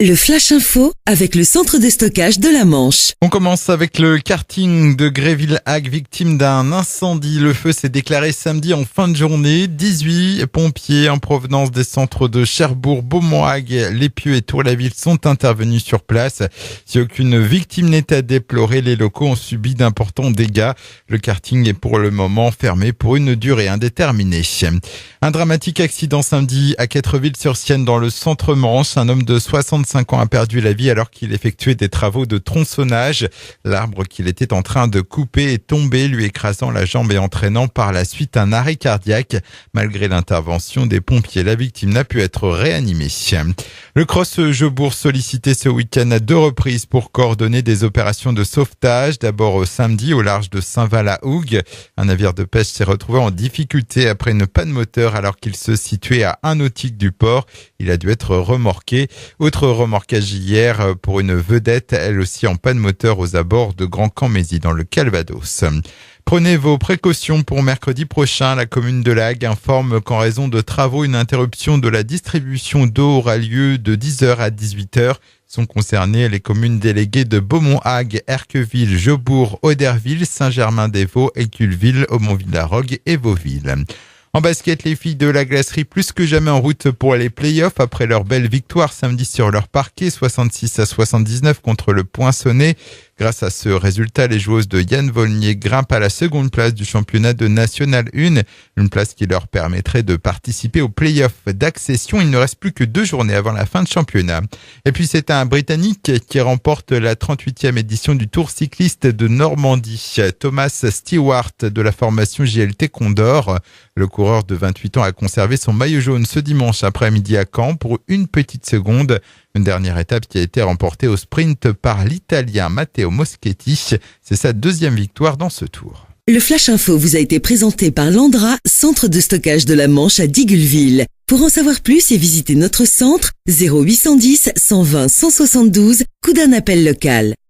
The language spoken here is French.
Le Flash Info avec le centre de stockage de la Manche. On commence avec le karting de Gréville-Hague, victime d'un incendie. Le feu s'est déclaré samedi en fin de journée. 18 pompiers en provenance des centres de Cherbourg, Beaumont-Hague, Lépieux et Tour-la-Ville sont intervenus sur place. Si aucune victime n'est à déplorer, les locaux ont subi d'importants dégâts. Le karting est pour le moment fermé pour une durée indéterminée. Un dramatique accident samedi à Quattreville-sur-Sienne dans le centre Manche. Un homme de 65 ans a perdu la vie alors qu'il effectuait des travaux de tronçonnage. L'arbre qu'il était en train de couper est tombé, lui écrasant la jambe et entraînant par la suite un arrêt cardiaque. Malgré l'intervention des pompiers, la victime n'a pu être réanimée. Le Cross Jeubourg sollicité ce week-end à 2 reprises pour coordonner des opérations de sauvetage. D'abord samedi au large de Saint-Val-à-Hougue. Un navire de pêche s'est retrouvé en difficulté après une panne moteur alors qu'il se situait à 1 nautique du port. Il a dû être remorqué. Autre remorquage hier pour une vedette, elle aussi en panne moteur aux abords de Grand-Camp-Mézy dans le Calvados. Prenez vos précautions pour mercredi prochain. La commune de La Hague informe qu'en raison de travaux, une interruption de la distribution d'eau aura lieu de 10h à 18h. Sont concernées les communes déléguées de Beaumont-Hague, Erqueville, Jeubourg, Auderville, Saint-Germain-des-Vaux, Éculville, Aumont-Villarogue et Vauville. En basket, les filles de la glacerie plus que jamais en route pour les playoffs après leur belle victoire samedi sur leur parquet, 66-79 contre le Poinçonnet. Grâce à ce résultat, les joueuses de Yann Volnier grimpent à la seconde place du championnat de National 1, une place qui leur permettrait de participer aux playoffs d'accession. Il ne reste plus que 2 journées avant la fin de championnat. Et puis c'est un Britannique qui remporte la 38e édition du Tour cycliste de Normandie, Thomas Stewart de la formation JLT Condor. Le coureur de 28 ans a conservé son maillot jaune ce dimanche après-midi à Caen pour une petite seconde. Une dernière étape qui a été remportée au sprint par l'Italien Matteo Moschetti. C'est sa 2e victoire dans ce tour. Le Flash Info vous a été présenté par Landra, centre de stockage de la Manche à Digueulville. Pour en savoir plus et visiter notre centre, 0810 120 172, coup d'un appel local.